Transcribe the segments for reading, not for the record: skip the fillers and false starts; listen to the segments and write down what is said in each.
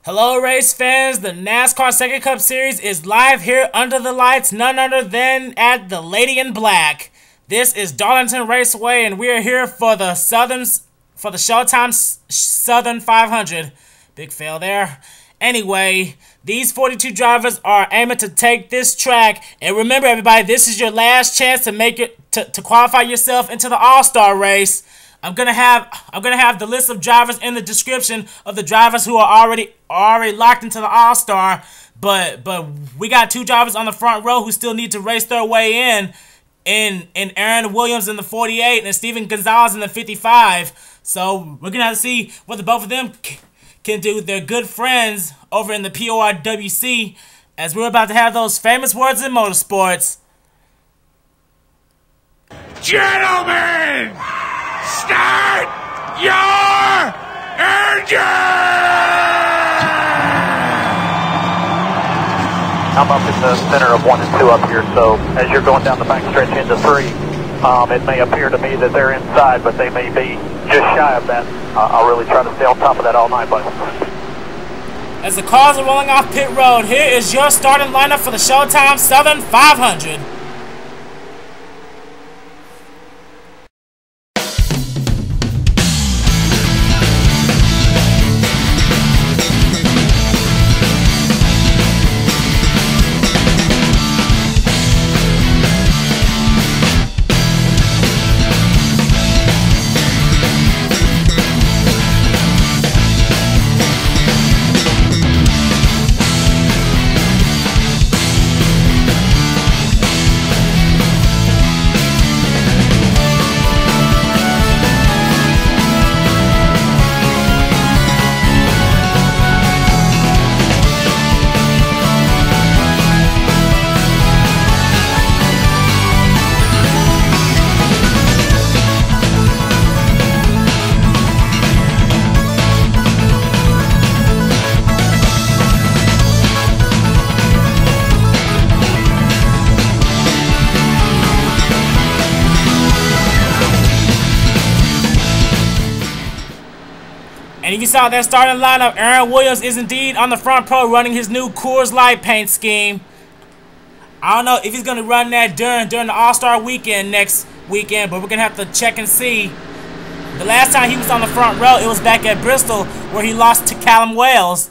Hello race fans, the NASCAR SEGA Cup Series is live here under the lights, none other than at the Lady in Black. This is Darlington Raceway and we are here for the Showtime Southern 500. Big fail there. Anyway, these 42 drivers are aiming to take this track, and remember everybody, this is your last chance to make it to qualify yourself into the All-Star race. I'm gonna have the list of drivers in the description of the drivers who are already locked into the All-Star, but we got two drivers on the front row who still need to race their way in Aaron Williams in the 48 and Steven Gonzalez in the 55. So we're gonna have to see what the both of them can do. They're good friends over in the PORWC, as we're about to have those famous words in motorsports. Gentlemen, start your engine! I'm up in the center of 1 and 2 up here, so as you're going down the back stretch into 3, it may appear to me that they're inside, but they may be just shy of that. I'll really try to stay on top of that all night, but as the cars are rolling off pit road, here is your starting lineup for the Showtime Southern 500. And if you saw that starting lineup, Aaron Williams is indeed on the front row running his new Coors Light paint scheme. I don't know if he's going to run that during the All-Star weekend next weekend, but we're going to have to check and see. The last time he was on the front row, it was back at Bristol, where he lost to Callum Wales.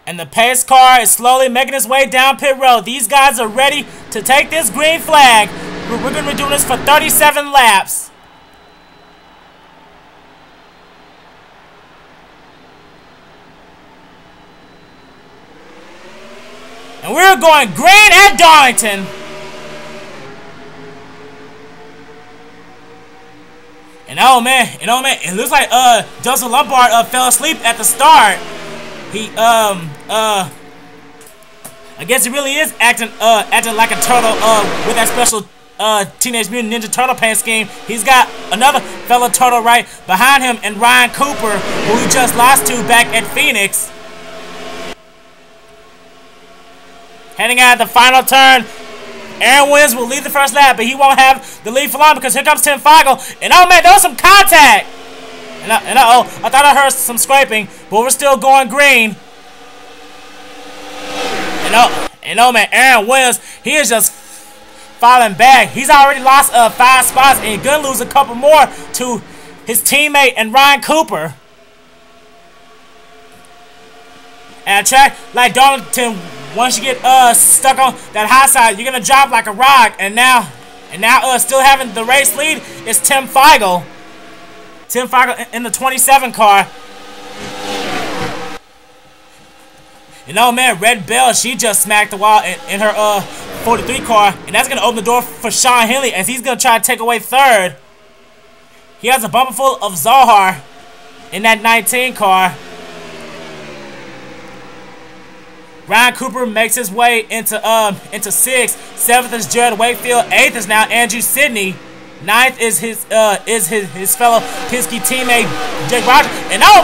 And the pace car is slowly making its way down pit road. These guys are ready to take this green flag. We're going to be doing this for 37 laps. And we're going green at Darlington. And oh man, it looks like Lombard fell asleep at the start. He I guess he really is acting like a turtle with that special Teenage Mutant Ninja Turtle paint scheme. He's got another fellow turtle right behind him, and Ryan Cooper, who he just lost to back at Phoenix. Heading out of the final turn, Aaron Williams will lead the first lap, but he won't have the lead for long because here comes Tim Feigl. And oh man, there was some contact! And uh-oh, I thought I heard some scraping, but we're still going green. And oh man, Aaron Williams, he is just falling back. He's already lost 5 spots, and he's gonna lose a couple more to his teammate and Ryan Cooper. And a track like Darlington, once you get stuck on that high side, you're gonna drop like a rock. And now still having the race lead is Tim Feigl. Tim Feigl in the 27 car. And oh man, Red Bell, she just smacked the wall in her 43 car, and that's gonna open the door for Shawn Henley as he's gonna try to take away third. He has a bumper full of Zohar in that 19 car. Ryan Cooper makes his way into 6th. 7th is Jared Wakefield. 8th is now Andrew Sidney. 9th is his fellow Penske teammate Jake Rogers. And oh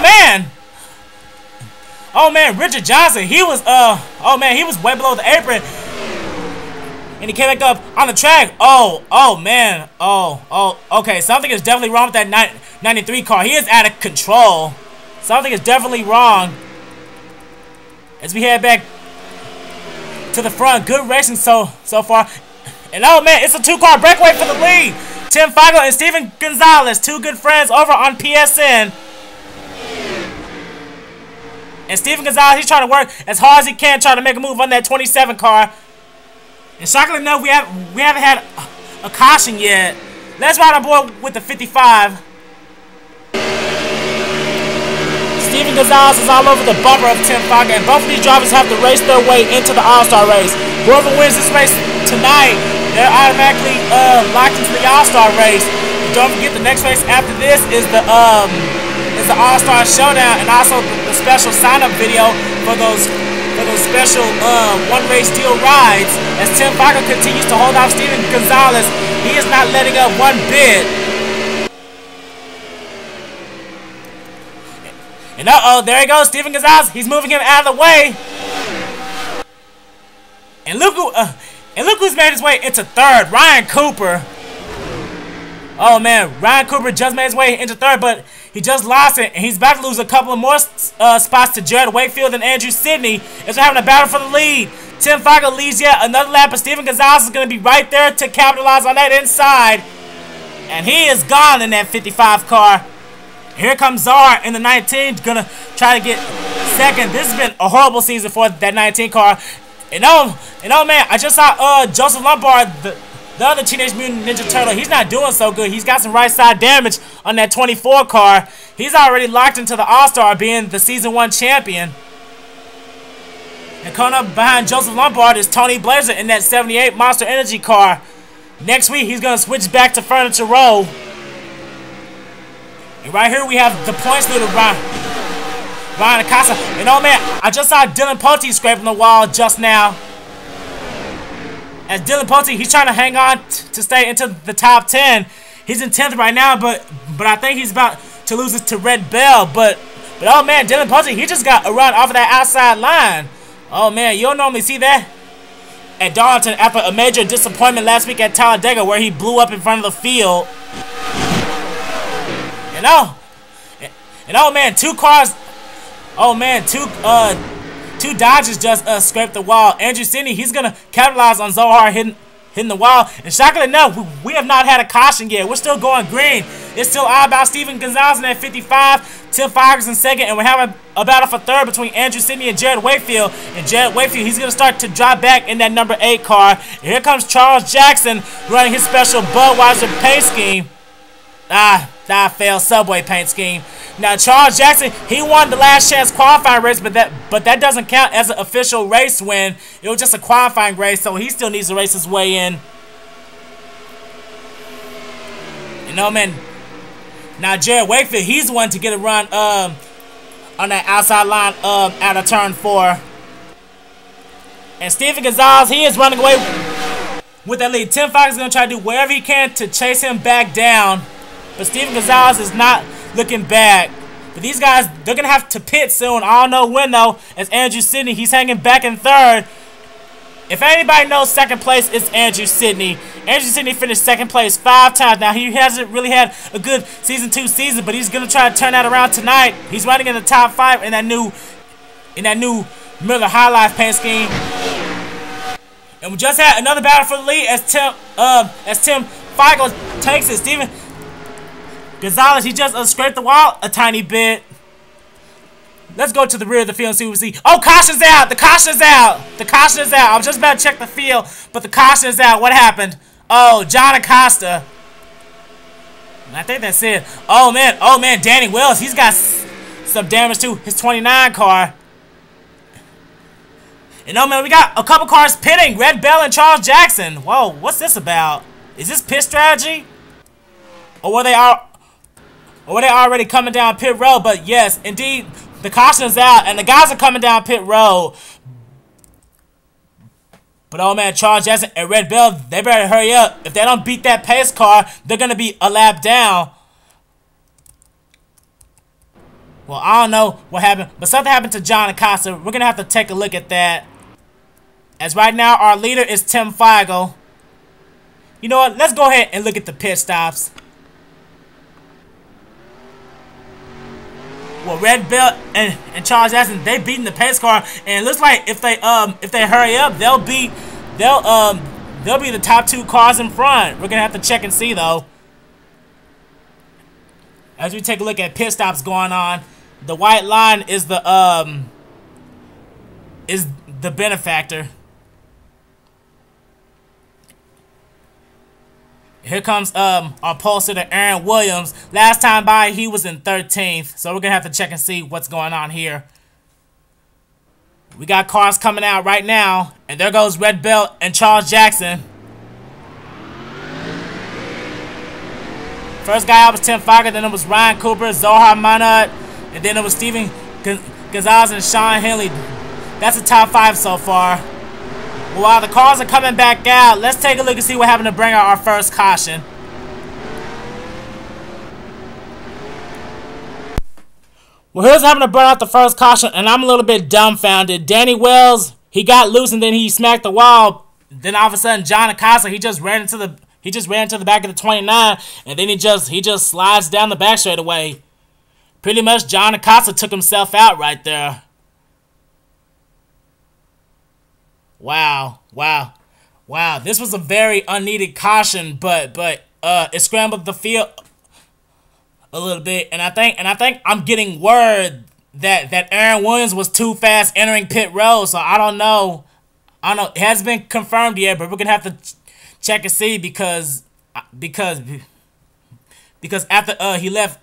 man, Richard Johnson. He was way below the apron. And he came back up on the track. Oh, man. Okay. Something is definitely wrong with that 93 car. He is out of control. Something is definitely wrong. As we head back to the front. Good racing so far. And oh, man, it's a 2-car breakaway for the lead. Tim Fago and Steven Gonzalez, 2 good friends over on PSN. And Steven Gonzalez, he's trying to work as hard as he can, trying to make a move on that 27 car. And shockingly enough, we haven't had a caution yet. Let's ride on board with the 55. Steven Gonzalez is all over the bumper of Tim Fago, and both of these drivers have to race their way into the All-Star race. Whoever wins this race tonight, they're automatically locked into the All-Star race. And don't forget, the next race after this is the All-Star Showdown, and also the special sign-up video for those special one-race deal rides. As Tim Fago continues to hold off Steven Gonzalez, he is not letting up one bit. And there he goes, Steven Gonzalez. He's moving him out of the way. And look who's made his way into third, Ryan Cooper. Oh man, Ryan Cooper just made his way into third, but he just lost it, and he's about to lose a couple of more spots to Jared Wakefield and Andrew Sidney as they're having a battle for the lead. Tim Fago leads yet another lap, but Steven Gonzalez is going to be right there to capitalize on that inside. And he is gone in that 55 car. Here comes Czar in the 19, gonna try to get second. This has been a horrible season for that 19 car. And oh man, I just saw Joseph Lombard, the other Teenage Mutant Ninja Turtle. He's not doing so good. He's got some right side damage on that 24 car. He's already locked into the All-Star, being the Season 1 champion. And coming up behind Joseph Lombard is Tony Blazer in that 78 Monster Energy car. Next week, he's going to switch back to Furniture Row. And right here, we have the points leader, Ryan Acosta. And oh man, I just saw Dylan Pote scraping the wall just now. As Dylan Pote, he's trying to hang on to stay into the top 10. He's in 10th right now, but I think he's about to lose it to Red Bell. But oh man, Dylan Pote, he just got a run off of that outside line. Oh man, you don't normally see that at Darlington after a major disappointment last week at Talladega, where he blew up in front of the field. And oh man, 2 cars. Oh man, two Dodgers just scraped the wall. Andrew Sidney, he's gonna capitalize on Zohar hitting the wall. And shockingly enough, we have not had a caution yet. We're still going green. It's still all about Steven Gonzalez in at 55. Tim Fago's in second, and we're having a battle for third between Andrew Sidney and Jared Wakefield. And Jared Wakefield, he's gonna start to drop back in that number 8 car. And here comes Charles Jackson running his special Budweiser paint scheme. That failed Subway paint scheme. Now Charles Jackson, he won the last chance qualifying race, but that doesn't count as an official race win. It was just a qualifying race, so he still needs to race his way in. You know, man. Now Jared Wakefield, he's the one to get a run on that outside line out of turn 4. And Steven Gonzalez, he is running away with that lead. Tim Fox is gonna try to do whatever he can to chase him back down. But Steven Gonzalez is not looking back. But these guys, they're going to have to pit soon. I don't know when, though, as Andrew Sidney, he's hanging back in third. If anybody knows second place, it's Andrew Sidney. Andrew Sidney finished second place 5 times. Now, he hasn't really had a good Season 2 season, but he's going to try to turn that around tonight. He's running in the top 5 in that new Miller High Life paint scheme. And we just had another battle for the lead as Tim Fago takes it. Steven Gonzalez, he just scraped the wall a tiny bit. Let's go to the rear of the field and see what we see. Oh, caution's out! The caution's out! The caution is out. I was just about to check the field, but the caution is out. What happened? Oh, John Acosta. I think that's it. Oh man, Danny Wells, he's got some damage to his 29 car. And oh man, we got a couple cars pitting. Red Bell and Charles Jackson. Whoa, what's this about? Is this pit strategy? Or were they already coming down pit road? But yes, indeed, the caution is out, and the guys are coming down pit road. But oh man, Charles Jackson and Red Bell, they better hurry up. If they don't beat that pace car, they're going to be a lap down. Well, I don't know what happened, but something happened to John Acosta. We're going to have to take a look at that. As right now, our leader is Tim Feigl. You know what? Let's go ahead and look at the pit stops. Well, Red Belt and Charles Jackson, they beating the pace car, and it looks like if they hurry up, they'll be the top 2 cars in front. We're gonna have to check and see though. As we take a look at pit stops going on, the white line is the benefactor. Here comes our pole sitter Aaron Williams. Last time by, he was in 13th, so we're gonna have to check and see what's going on here. We got cars coming out right now, and there goes Red Belt and Charles Jackson. First guy out was Tim Feigl, then it was Ryan Cooper, Zohar Manut, and then it was Steven Gonzalez and Shawn Henley. That's the top 5 so far. While the cars are coming back out, let's take a look and see what happened to bring out our first caution. Well, here's what happened to burn out the first caution, and I'm a little bit dumbfounded. Danny Wells, he got loose and then he smacked the wall. Then all of a sudden, John Acosta, he just ran into the back of the 29, and then he just slides down the back straightaway. Pretty much, John Acosta took himself out right there. Wow. This was a very unneeded caution, but it scrambled the field a little bit, and I think I'm getting word that Aaron Williams was too fast entering pit road. So I don't know. It hasn't been confirmed yet, but we're gonna have to check and see because after he left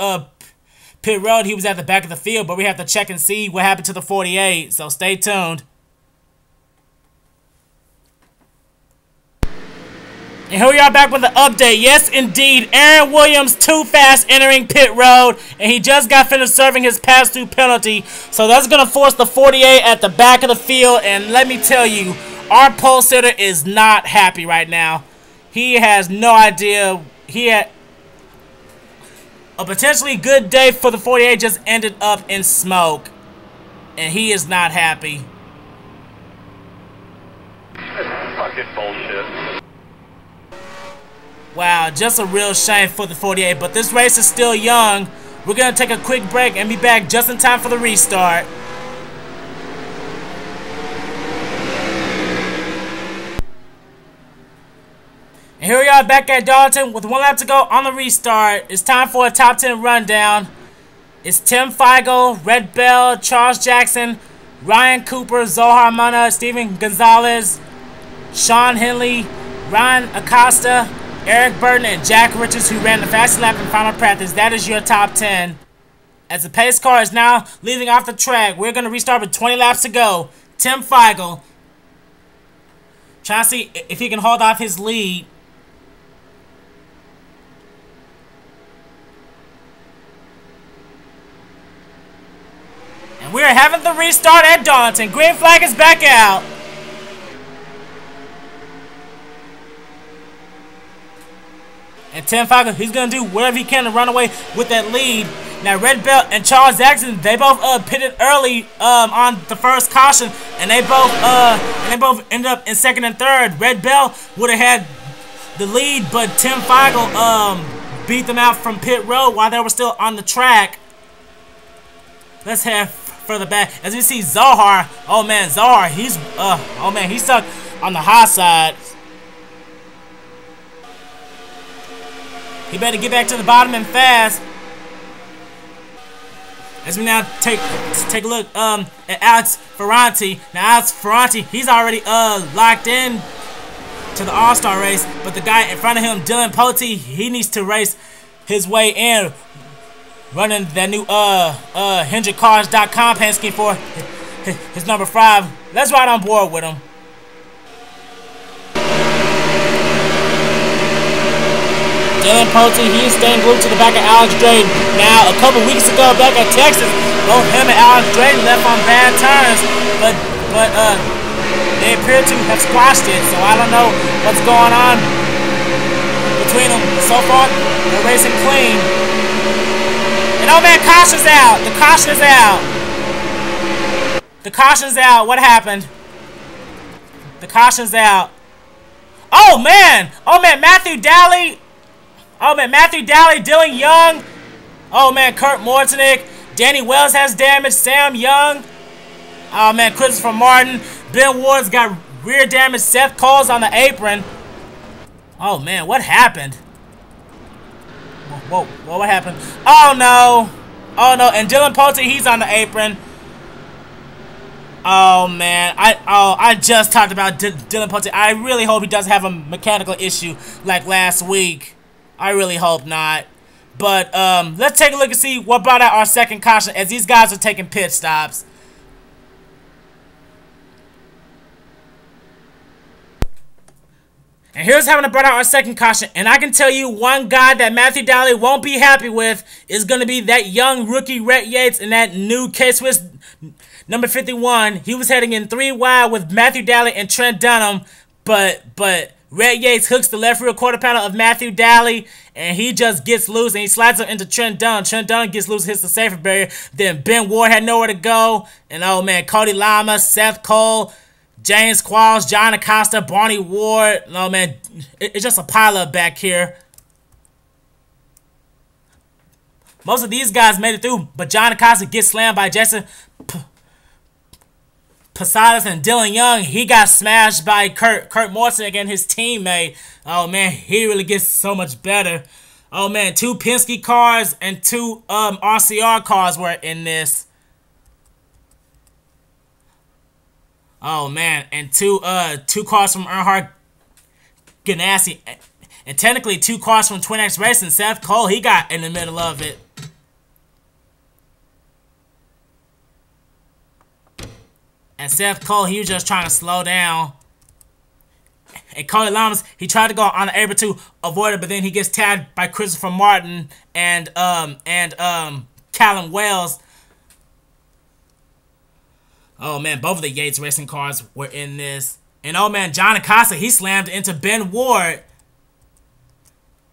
pit road, he was at the back of the field, but we have to check and see what happened to the 48. So stay tuned. And here we are back with the update. Yes, indeed, Aaron Williams too fast entering pit road, and he just got finished serving his pass-through penalty. So that's going to force the 48 at the back of the field, and let me tell you, our pole sitter is not happy right now. He has no idea. He had a potentially good day for the 48, just ended up in smoke, and he is not happy. That's fucking bullshit. Wow, just a real shame for the 48, but this race is still young. We're going to take a quick break and be back just in time for the restart. And here we are back at Darlington with 1 lap to go on the restart. It's time for a top 10 rundown. It's Tim Feigl, Red Bell, Charles Jackson, Ryan Cooper, Zohar Mana, Steven Gonzalez, Shawn Henley, Ryan Acosta, Eric Burton, and Jack Richards, who ran the fastest lap in final practice. That is your top 10. As the pace car is now leaving off the track, we're going to restart with 20 laps to go. Tim Feigl trying to see if he can hold off his lead. And we're having the restart at Darlington. Green flag is back out. And Tim Feigl, he's going to do whatever he can to run away with that lead. Now, Red Belt and Charles Jackson, they both pitted early on the first caution, and they both ended up in second and third. Red Belt would have had the lead, but Tim Feigl beat them out from pit road while they were still on the track. Let's head further back. As we see Zohar, oh man, Zohar, he's stuck on the high side. He better get back to the bottom and fast. As we now take a look at Alex Ferranti. Now Alex Ferranti, he's already locked in to the All-Star race, but the guy in front of him, Dylan Pote, he needs to race his way in, running that new HendrickCars.com paint scheme for his number 5. Let's ride on board with him. Dylan Pote, he's staying glued to the back of Alex Drayton. Now, a couple weeks ago back at Texas, both him and Alex Drayton left on bad terms, but they appear to have squashed it, so I don't know what's going on between them. So far, they're racing clean. And oh man, caution's out! The caution is out! The caution's out. What happened? The caution's out. Oh man! Oh man, Matthew Daly! Oh man, Matthew Daly, Dylan Young. Oh man, Kurt Mortonic. Danny Wells has damage. Sam Young. Oh man, Christopher Martin. Ben Ward's got rear damage. Seth Cole's on the apron. Oh man, what happened? Whoa, what happened? Oh no! Oh no, and Dylan Pote, he's on the apron. Oh man, I just talked about Dylan Pote. I really hope he doesn't have a mechanical issue like last week. I really hope not. But let's take a look and see what brought out our second caution as these guys are taking pit stops. And here's how to bring out our second caution. And I can tell you one guy that Matthew Daly won't be happy with is going to be that young rookie Rhett Yates in that new K-Swiss number 51. He was heading in 3 wide with Matthew Daly and Trent Dunham. But Rhett Yates hooks the left rear quarter panel of Matthew Daly. And he just gets loose and he slides up into Trent Dunham. Trent Dunham gets loose, hits the safety barrier. Then Ben Ward had nowhere to go. And oh man, Cody Llamas, Seth Cole, James Qualls, John Acosta, Barney Ward. Oh man, it's just a pileup back here. Most of these guys made it through, but John Acosta gets slammed by Jason Posadas and Dylan Young. He got smashed by Kurt Morrison and his teammate. Oh man, he really gets so much better. Oh man, 2 Penske cars and 2 RCR cars were in this. Oh man, and two cars from Earnhardt Ganassi, and technically 2 cars from Twin X Racing. Seth Cole, he got in the middle of it. And Seth Cole, he was just trying to slow down. And Cody Llamas, he tried to go on the apron to avoid it, but then he gets tagged by Christopher Martin and Callum Wells. Oh man, both of the Yates racing cars were in this. And oh man, John Acosta, he slammed into Ben Ward.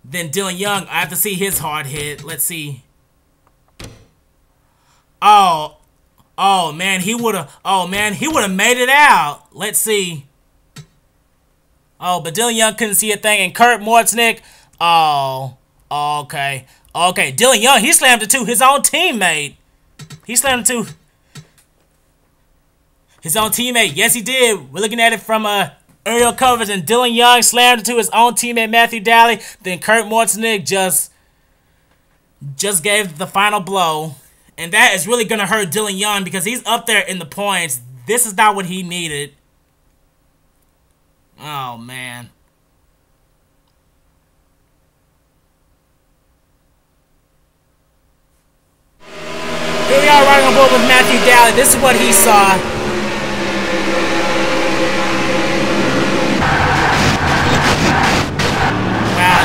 Then Dylan Young, I have to see his hard hit. Let's see. Oh man, he would have made it out. Let's see. Oh, but Dylan Young couldn't see a thing. And Kurt Mortonic, okay. Dylan Young, he slammed into his own teammate. He slammed into his own teammate. Yes, he did. We're looking at it from aerial coverage, and Dylan Young slammed into his own teammate Matthew Daly. Then Kurt Mortonic just gave the final blow, and that is really gonna hurt Dylan Young because he's up there in the points. This is not what he needed. Oh man. Here we are riding on board with Matthew Daly. This is what he saw.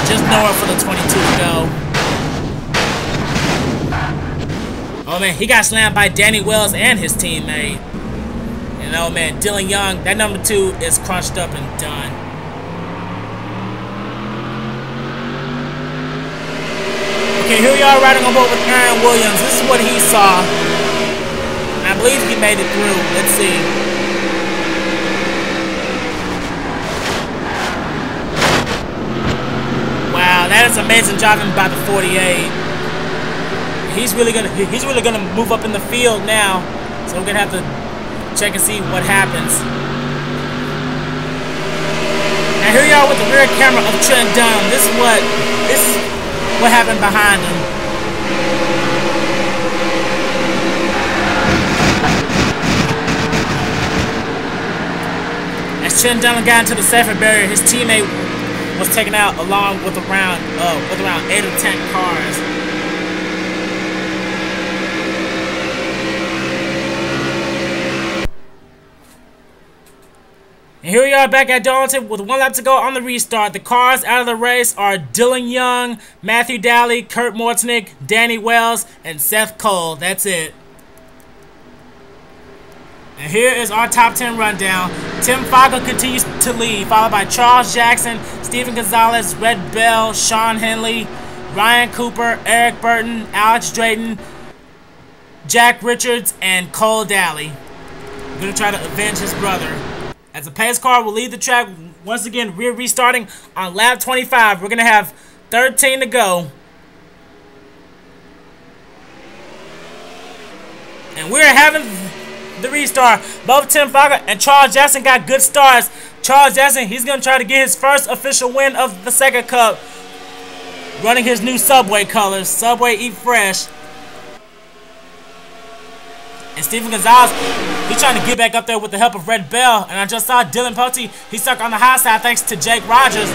Just nowhere for the 22 to go. Oh man, he got slammed by Danny Wells and his teammate. And oh man, Dylan Young, that number 2 is crunched up and done. Okay, here we are riding on board with Aaron Williams. This is what he saw. And I believe he made it through. Let's see. Wow, that is amazing driving by the 48. He's really gonna move up in the field now. So we're gonna have to check and see what happens. And here we are with the rear camera of Trent Dunham. This is what happened behind him. As Trent Dunham got into the safety barrier, his teammate was taken out along with around 8 or 10 cars. And here we are back at Darlington with 1 lap to go on the restart. The cars out of the race are Dylan Young, Matthew Daly, Kurt Mortonic, Danny Wells, and Seth Cole. That's it. And here is our top 10 rundown. Tim Fogel continues to lead, followed by Charles Jackson, Steven Gonzalez, Red Bell, Shawn Henley, Ryan Cooper, Eric Burton, Alex Drayton, Jack Richards, and Cole Daly. We're going to try to avenge his brother as the pace car will leave the track. Once again, we're restarting on lap 25. We're going to have 13 to go. And we're having the restart. Both Tim Fogger and Charles Jackson got good starts. Charles Jackson, he's going to try to get his first official win of the Sega Cup, running his new Subway colors. Subway Eat Fresh. And Steven Gonzalez, he's trying to get back up there with the help of Red Bell. And I just saw Dylan Pote, he's stuck on the high side thanks to Jake Rogers.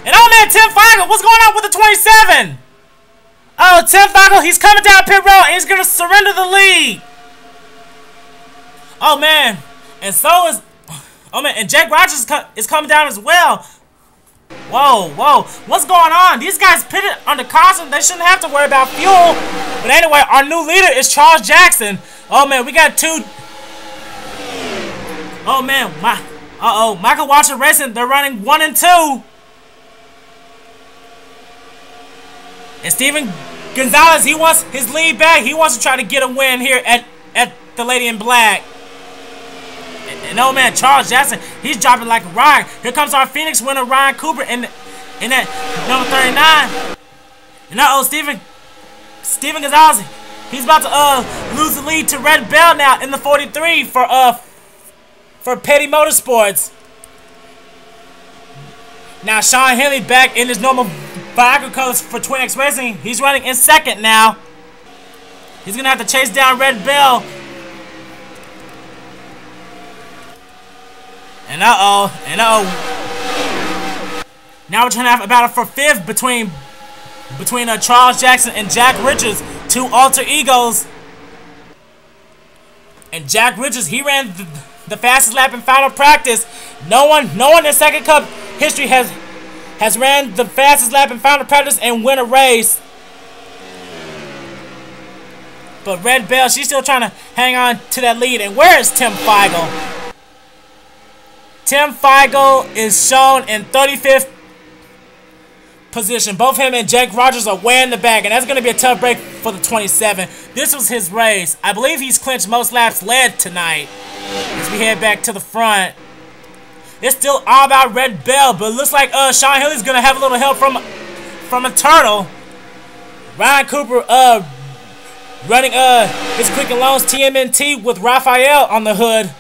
And oh man, Tim Fogel, what's going on with the 27? Oh, Tim Fogel, he's coming down pit road and he's going to surrender the lead. Oh man, and so is, oh man, and Jake Rogers is coming down as well. Whoa, whoa, what's going on? These guys pitted under caution. They shouldn't have to worry about fuel. But anyway, our new leader is Charles Jackson. Oh man, we got two. Oh man, Michael Watson Racing, they're running 1 and 2. And Steven Gonzalez, he wants his lead back. He wants to try to get a win here at the Lady in Black. And oh man, Charles Jackson, he's dropping like a rock. Here comes our Phoenix winner, Ryan Cooper, in that number 39. And Steven Gonzalez, he's about to lose the lead to Red Bell now in the 43 for Petty Motorsports. Now Shawn Henley back in his normal Viagra colors for Twin X Racing. He's running in second now. He's gonna have to chase down Red Bell. And now we're trying to have a battle for fifth between Charles Jackson and Jack Richards, two alter egos. And Jack Richards, he ran the fastest lap in final practice. No one in Second Cup history has ran the fastest lap in final practice and win a race. But Red Bell, she's still trying to hang on to that lead. And where is Tim Feigl? Tim Feigl is shown in 35th position. Both him and Jake Rogers are way in the back, and that's going to be a tough break for the 27. This was his race. I believe he's clinched most laps led tonight as we head back to the front. It's still all about Red Bell, but it looks like Shawn Henley's going to have a little help from a turtle. Ryan Cooper running his Quick and Loans TMNT with Raphael on the hood.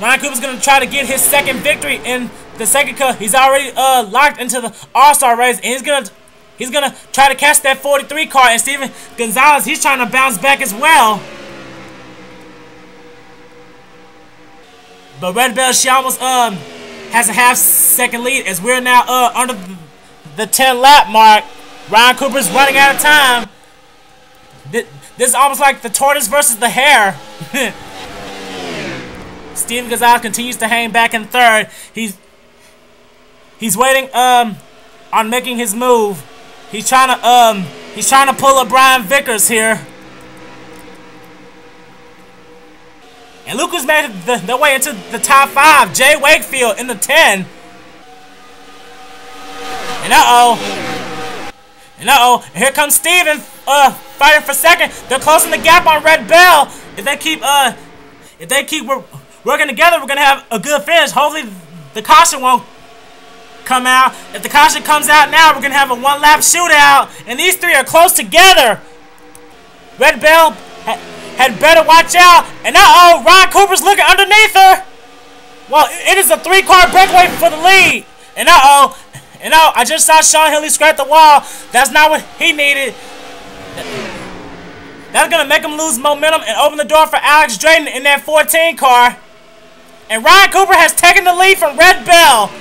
Ryan Cooper's going to try to get his second victory in the Second Cup. He's already locked into the All-Star race, and he's gonna try to catch that 43 car. And Steven Gonzalez, he's trying to bounce back as well. But Red Bell, she almost has a half-second lead as we're now under the 10-lap mark. Ryan Cooper's running out of time. This is almost like the tortoise versus the hare. Steven Gonzalez continues to hang back in third. He's waiting on making his move. He's trying to pull a Brian Vickers here. And look who's made their way into the top 5. Jay Wakefield in the 10. And and here comes Steven fighting for second. They're closing the gap on Red Bell. If they keep working together, we're gonna have a good finish. Hopefully the caution won't come out. If the caution comes out now, we're gonna have a one-lap shootout. And these three are close together. Red Bell had better watch out. And Ryan Cooper's looking underneath her. Well, it is a 3-car breakaway for the lead. And I just saw Shawn Henley scrape the wall. That's not what he needed. That's gonna make him lose momentum and open the door for Alex Drayton in that 14 car. And Ryan Cooper has taken the lead from Red Bell.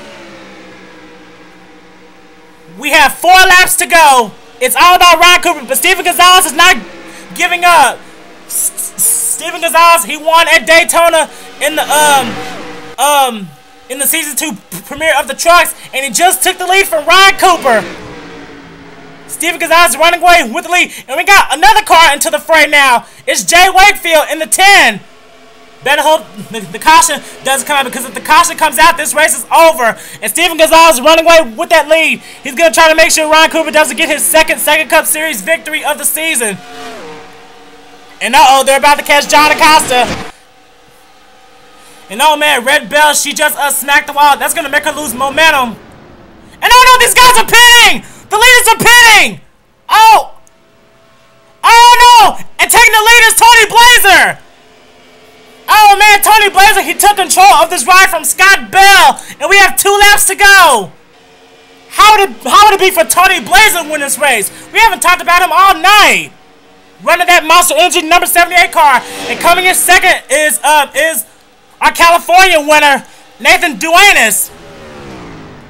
We have 4 laps to go. It's all about Ryan Cooper, but Steven Gonzalez is not giving up. Steven Gonzalez, he won at Daytona in the season 2 premiere of the trucks, and he just took the lead from Ryan Cooper. Steven Gonzalez is running away with the lead, and we got another car into the fray now. It's Jay Wakefield in the 10. Better hope the caution doesn't come out, because if the caution comes out, this race is over. And Steven Gonzalez is running away with that lead. He's going to try to make sure Ryan Cooper doesn't get his second Cup Series victory of the season. And they're about to catch John Acosta. And oh man, Red Bell, she just smacked the wall. That's gonna make her lose momentum. And oh no, these guys are pitting! The leaders are pitting! Oh! Oh no! And taking the lead is Tony Blazer! Oh man, Tony Blazer, he took control of this ride from Scott Bell, and we have 2 laps to go. How would it be for Tony Blazer to win this race? We haven't talked about him all night. Running that Monster Energy number 78 car, and coming in second is our California winner, Nathan Duenas.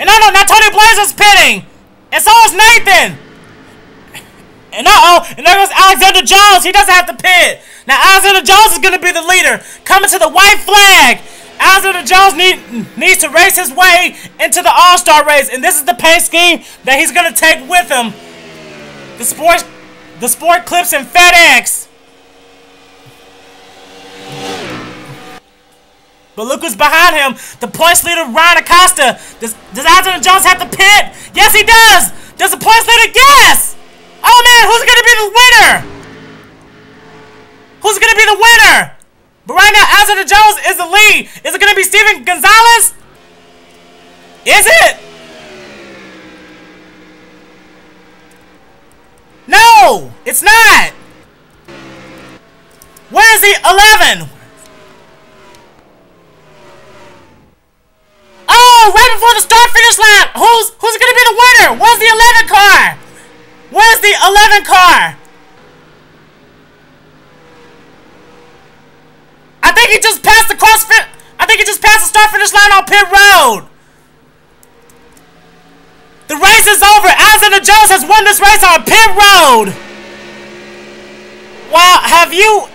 And no, now Tony Blazer's pitting, and so is Nathan. And and there goes Alexander Jones. He doesn't have to pit. Now Alexander Jones is going to be the leader. Coming to the white flag. Alexander Jones needs to race his way into the All-Star race. And this is the paint scheme that he's going to take with him. The Sport Clips and FedEx. But look who's behind him. The points leader, Ryan Acosta. Does Alexander Jones have to pit? Yes, he does. Does the points leader? Yes. Oh man, who's gonna be the winner? Who's gonna be the winner? But right now, Alexander Jones is the lead. Is it gonna be Steven Gonzalez? Is it? No, it's not. Where is the 11? Oh, right before the start-finish line. Who's gonna be the winner? Where's the 11 car? Where's the 11 car? I think he just passed the CrossFit. I think he just passed the start-finish line on pit road. The race is over. Alexander Jones has won this race on pit road. Wow, have you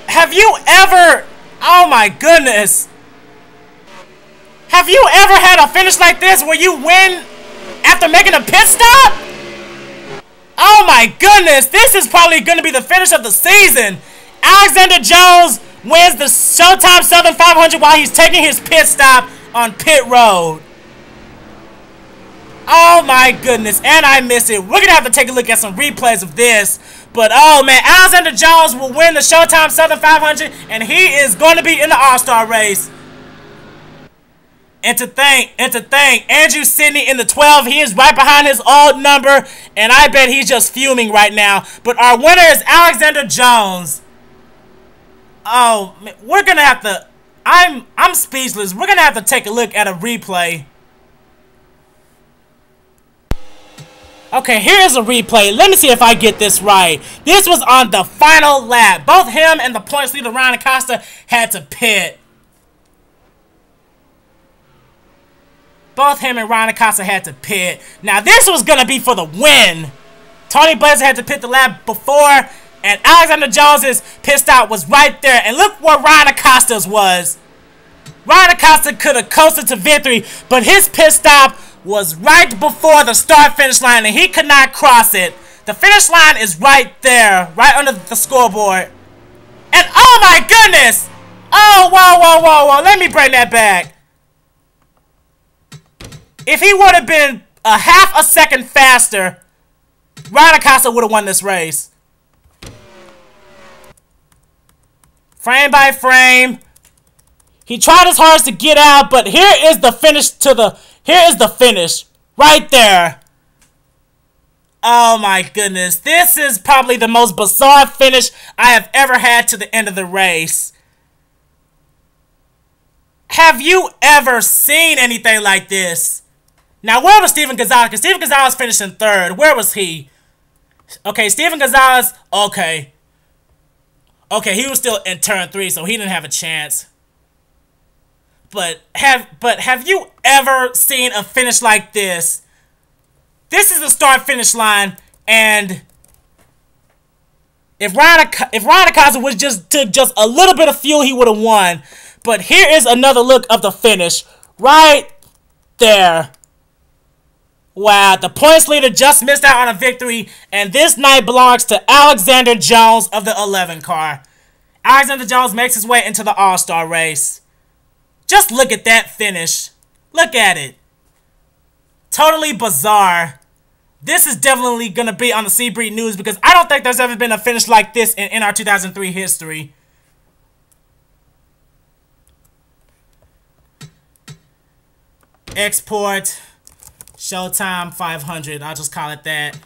ever? Oh my goodness. Have you ever had a finish like this where you win after making a pit stop? Oh my goodness, this is probably going to be the finish of the season. Alexander Jones wins the Showtime Southern 500 while he's taking his pit stop on pit road. Oh my goodness, and I miss it. We're going to have to take a look at some replays of this. But oh man, Alexander Jones will win the Showtime Southern 500, and he is going to be in the All-Star race. And to thank Andrew Sidney in the 12. He is right behind his old number, and I bet he's just fuming right now. But our winner is Alexander Jones. Oh, we're gonna have to. I'm speechless. We're gonna have to take a look at a replay. Okay, here is a replay. Let me see if I get this right. This was on the final lap. Both him and the points leader Ryan Acosta had to pit. Both him and Ryan Acosta had to pit. Now, this was going to be for the win. Tony Blazer had to pit the lap before, and Alexander Jones's pit stop was right there. And look where Ryan Acosta's was. Ryan Acosta could have coasted to victory, but his pit stop was right before the start-finish line, and he could not cross it. The finish line is right there, right under the scoreboard. And oh my goodness! Oh, whoa. Let me bring that back. If he would have been a half a second faster, Ryan Acosta would have won this race. Frame by frame. He tried his hardest to get out, but here is the finish here is the finish. Right there. Oh my goodness. This is probably the most bizarre finish I have ever had to the end of the race. Have you ever seen anything like this? Now, where was Steven Gonzalez? Because Steven Gonzalez finished in third. Where was he? Okay, Steven Gonzalez. Okay. Okay, he was still in turn 3, so he didn't have a chance. But have you ever seen a finish like this? This is the start-finish line, and if Ryan Acosta was took just a little bit of fuel, he would have won. But here is another look of the finish. Right there. Wow, the points leader just missed out on a victory, and this night belongs to Alexander Jones of the 11 car. Alexander Jones makes his way into the All-Star race. Just look at that finish. Look at it. Totally bizarre. This is definitely going to be on the Seabreed News because I don't think there's ever been a finish like this in our 2003 history. Export Showtime 500. I'll just call it that.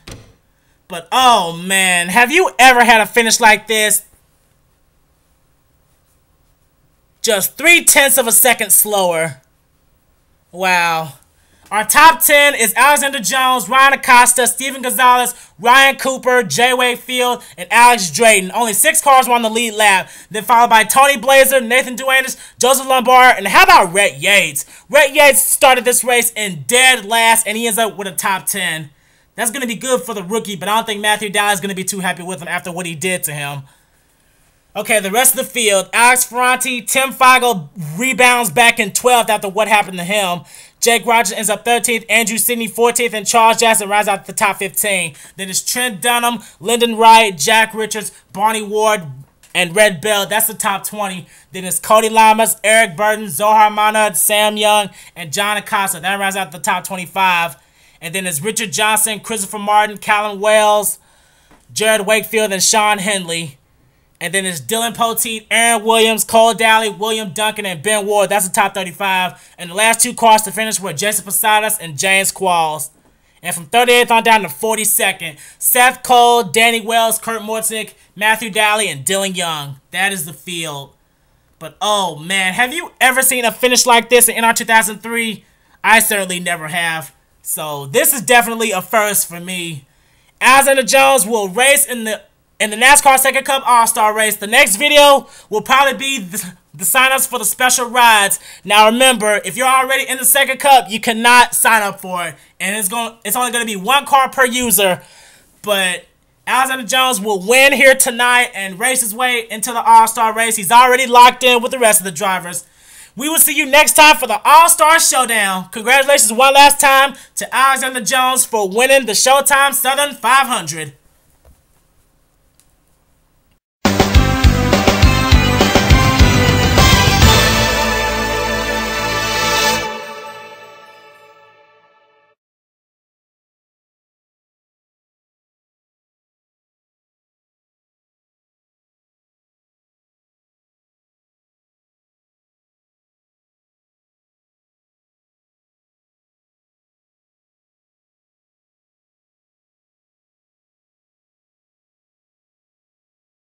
But, oh, man. Have you ever had a finish like this? Just 0.3 of a second slower. Wow. Our top 10 is Alexander Jones, Ryan Acosta, Steven Gonzalez, Ryan Cooper, Jay Wakefield, and Alex Drayton. Only 6 cars were on the lead lap. Then followed by Tony Blazer, Nathan Duenas, Joseph Lombard, and how about Rhett Yates? Rhett Yates started this race in dead last, and he ends up with a top 10. That's going to be good for the rookie, but I don't think Matthew Dowd is going to be too happy with him after what he did to him. Okay, the rest of the field. Alex Ferranti, Tim Feigl rebounds back in 12th after what happened to him. Jake Rogers ends up 13th, Andrew Sidney 14th, and Charles Jackson rounds out the top 15. Then it's Trent Dunham, Lyndon Wright, Jack Richards, Barney Ward, and Red Bell. That's the top 20. Then it's Cody Llamas, Eric Burton, Zohar Manad, Sam Young, and John Acosta. That rounds out the top 25. And then it's Richard Johnson, Christopher Martin, Callum Wells, Jared Wakefield, and Shawn Henley. And then it's Dylan Poteet, Aaron Williams, Cole Dally, William Duncan, and Ben Ward. That's the top 35. And the last 2 cars to finish were Jason Posadas and James Qualls. And from 38th on down to 42nd, Seth Cole, Danny Wells, Kurt Mortnick, Matthew Dally, and Dylan Young. That is the field. But oh man, have you ever seen a finish like this in NR 2003? I certainly never have. So this is definitely a first for me. Alexander Jones will race in the NASCAR SEGA Cup All-Star Race. The next video will probably be the sign-ups for the special rides. Now remember, if you're already in the SEGA Cup, you cannot sign up for it. And it's only going to be 1 car per user. But Alexander Jones will win here tonight and race his way into the All-Star Race. He's already locked in with the rest of the drivers. We will see you next time for the All-Star Showdown. Congratulations one last time to Alexander Jones for winning the Showtime Southern 500.